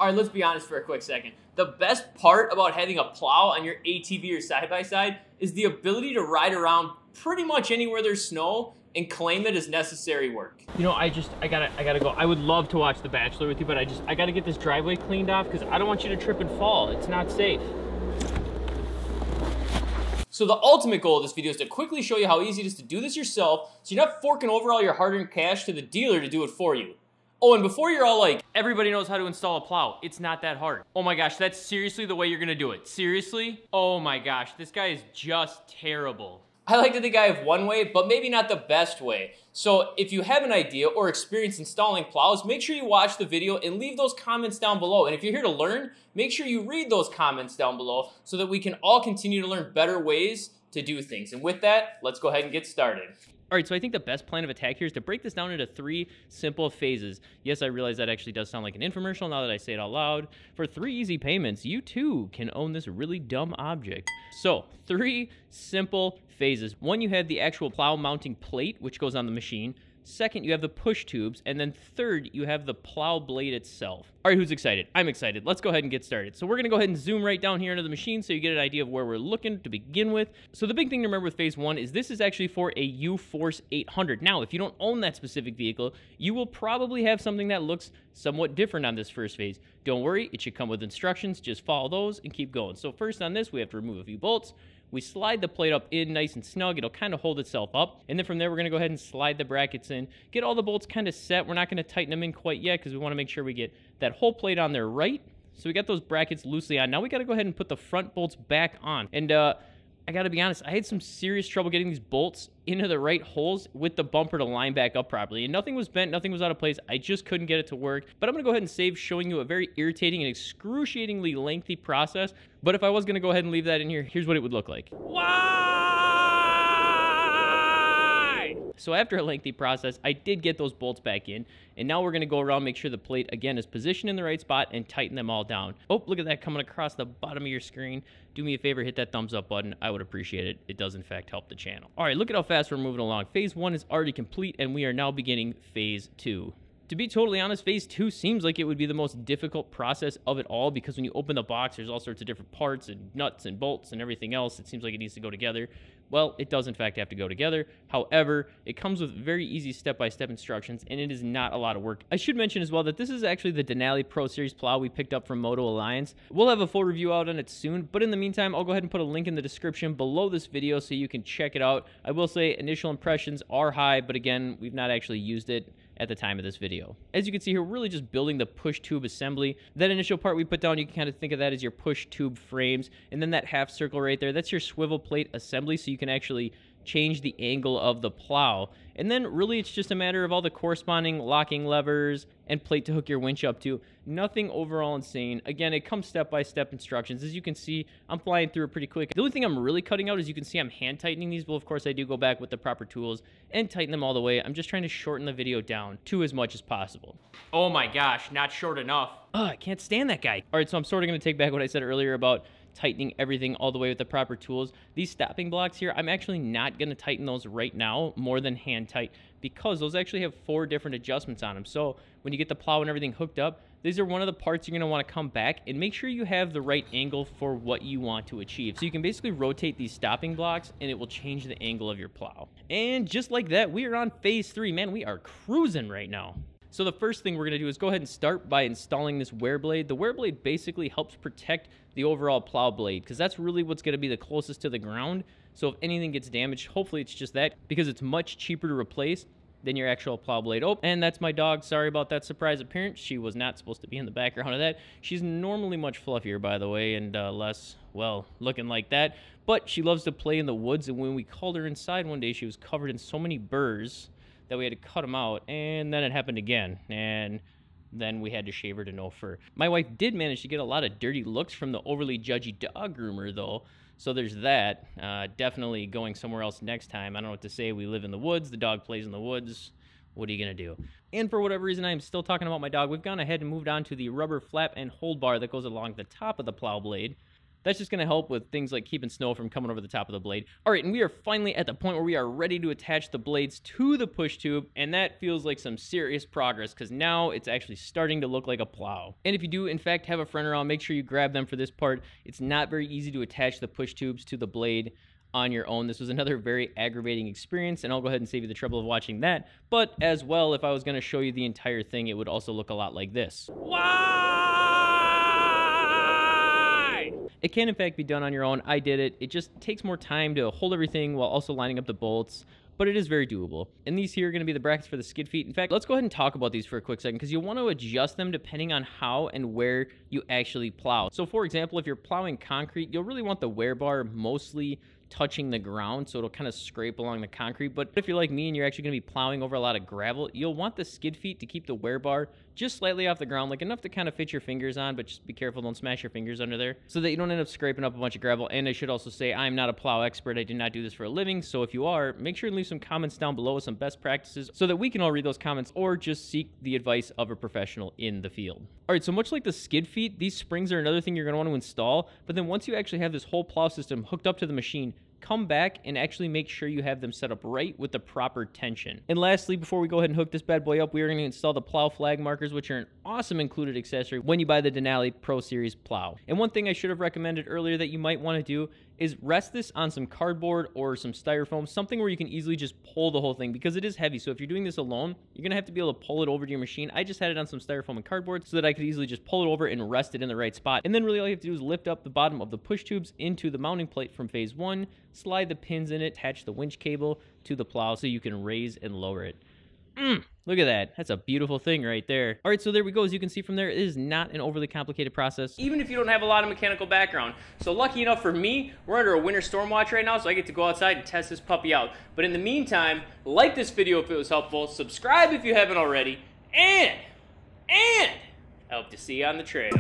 All right, let's be honest for a quick second. The best part about having a plow on your ATV or side-by-side is the ability to ride around pretty much anywhere there's snow and claim it as necessary work. You know, I gotta go. I would love to watch The Bachelor with you, but I gotta get this driveway cleaned off because I don't want you to trip and fall. It's not safe. So the ultimate goal of this video is to quickly show you how easy it is to do this yourself, so you're not forking over all your hard-earned cash to the dealer to do it for you. Oh, and before you're all like, everybody knows how to install a plow. It's not that hard. Oh my gosh, that's seriously the way you're gonna do it. Seriously? Oh my gosh, this guy is just terrible. I like to think I have one way, but maybe not the best way. So if you have an idea or experience installing plows, make sure you watch the video and leave those comments down below. And if you're here to learn, make sure you read those comments down below so that we can all continue to learn better ways to do things. And with that, let's go ahead and get started. All right, so I think the best plan of attack here is to break this down into 3 simple phases. Yes, I realize that actually does sound like an infomercial now that I say it out loud. For 3 easy payments, you too can own this really dumb object. So, 3 simple phases. 1, you have the actual plow mounting plate, which goes on the machine. 2nd, you have the push tubes, and then 3rd, you have the plow blade itself. All right, who's excited? I'm excited. Let's go ahead and get started. So we're gonna go ahead and zoom right down here into the machine so you get an idea of where we're looking to begin with. So the big thing to remember with phase 1 is this is actually for a U-Force 800. Now, if you don't own that specific vehicle, you will probably have something that looks somewhat different on this first phase. Don't worry, it should come with instructions. Just follow those and keep going. So first on this, we have to remove a few bolts. We slide the plate up in nice and snug. It'll kind of hold itself up. And then from there, we're going to go ahead and slide the brackets in. Get all the bolts kind of set. We're not going to tighten them in quite yet because we want to make sure we get that whole plate on there right. So we got those brackets loosely on. Now we got to go ahead and put the front bolts back on. And I got to be honest, I had some serious trouble getting these bolts into the right holes with the bumper to line back up properly. And nothing was bent, nothing was out of place. I just couldn't get it to work. But I'm going to go ahead and save showing you a very irritating and excruciatingly lengthy process. But if I was going to go ahead and leave that in here, here's what it would look like. Why? So after a lengthy process, I did get those bolts back in. And now we're going to go around, make sure the plate, again, is positioned in the right spot and tighten them all down. Oh, look at that coming across the bottom of your screen. Do me a favor, hit that thumbs up button. I would appreciate it. It does, in fact, help the channel. All right, look at how fast we're moving along. Phase 1 is already complete, and we are now beginning phase 2. To be totally honest, phase 2 seems like it would be the most difficult process of it all because when you open the box, there's all sorts of different parts and nuts and bolts and everything else. It seems like it needs to go together. Well, it does in fact have to go together. However, it comes with very easy step-by-step instructions, and it is not a lot of work. I should mention as well that this is actually the Denali Pro Series plow we picked up from Moto Alliance. We'll have a full review out on it soon, but in the meantime, I'll go ahead and put a link in the description below this video so you can check it out. I will say initial impressions are high, but again, we've not actually used it at the time of this video. As you can see here, we're really just building the push tube assembly. That initial part we put down, you can kind of think of that as your push tube frames, and then that half circle right there, that's your swivel plate assembly, so you can actually change the angle of the plow. And then really it's just a matter of all the corresponding locking levers and plate to hook your winch up to. Nothing overall insane. Again, it comes step-by-step instructions. As you can see, I'm flying through it pretty quick. The only thing I'm really cutting out is you can see I'm hand tightening these. Well, of course, I do go back with the proper tools and tighten them all the way. I'm just trying to shorten the video down to as much as possible. Oh my gosh, not short enough. Ugh, I can't stand that guy. All right, so I'm sort of going to take back what I said earlier about tightening everything all the way with the proper tools. These stopping blocks here, I'm actually not going to tighten those right now more than hand tight because those actually have 4 different adjustments on them. So when you get the plow and everything hooked up, these are one of the parts you're going to want to come back and make sure you have the right angle for what you want to achieve. So you can basically rotate these stopping blocks and it will change the angle of your plow. And just like that, we are on phase 3. Man, we are cruising right now. So the first thing we're going to do is go ahead and start by installing this wear blade. The wear blade basically helps protect the overall plow blade because that's really what's going to be the closest to the ground. So if anything gets damaged, hopefully it's just that because it's much cheaper to replace than your actual plow blade. Oh, and that's my dog. Sorry about that surprise appearance. She was not supposed to be in the background of that. She's normally much fluffier, by the way, and less, well, looking like that. But she loves to play in the woods, and when we called her inside one day, she was covered in so many burrs that we had to cut them out, and then it happened again, and then we had to shave her to no fur. My wife did manage to get a lot of dirty looks from the overly judgy dog groomer, though, so there's that. Definitely going somewhere else next time. I don't know what to say. We live in the woods. The dog plays in the woods. What are you going to do? And for whatever reason, I'm still talking about my dog. We've gone ahead and moved on to the rubber flap and hold bar that goes along the top of the plow blade. That's just going to help with things like keeping snow from coming over the top of the blade. All right, and we are finally at the point where we are ready to attach the blades to the push tube, and that feels like some serious progress because now it's actually starting to look like a plow. And if you do, in fact, have a friend around, make sure you grab them for this part. It's not very easy to attach the push tubes to the blade on your own. This was another very aggravating experience, and I'll go ahead and save you the trouble of watching that. But as well, if I was going to show you the entire thing, it would also look a lot like this. Why? It can, in fact, be done on your own. I did it. It just takes more time to hold everything while also lining up the bolts, but it is very doable. And these here are going to be the brackets for the skid feet. In fact, let's go ahead and talk about these for a quick second because you'll want to adjust them depending on how and where you actually plow. So for example, if you're plowing concrete, you'll really want the wear bar mostly touching the ground, so it'll kind of scrape along the concrete. But if you're like me and you're actually going to be plowing over a lot of gravel, you'll want the skid feet to keep the wear bar just slightly off the ground, like enough to kind of fit your fingers on, but just be careful, don't smash your fingers under there, so that you don't end up scraping up a bunch of gravel. And I should also say, I'm not a plow expert. I do not do this for a living, so if you are, make sure to leave some comments down below with some best practices so that we can all read those comments or just seek the advice of a professional in the field. All right, so much like the skid feet, these springs are another thing you're going to want to install, but then once you actually have this whole plow system hooked up to the machine, come back and actually make sure you have them set up right with the proper tension. And lastly, before we go ahead and hook this bad boy up, we are going to install the plow flag markers, which are an awesome included accessory when you buy the Denali Pro Series plow. And one thing I should have recommended earlier that you might want to do is rest this on some cardboard or some styrofoam, something where you can easily just pull the whole thing because it is heavy. So if you're doing this alone, you're going to have to be able to pull it over to your machine. I just had it on some styrofoam and cardboard so that I could easily just pull it over and rest it in the right spot. And then really all you have to do is lift up the bottom of the push tubes into the mounting plate from phase 1, slide the pins in it, attach the winch cable to the plow so you can raise and lower it. Look at that. That's a beautiful thing right there. All right, so there we go. As you can see from there, it is not an overly complicated process, even if you don't have a lot of mechanical background. So lucky enough for me, we're under a winter storm watch right now, so I get to go outside and test this puppy out. But in the meantime, like this video if it was helpful, subscribe if you haven't already, and I hope to see you on the trail.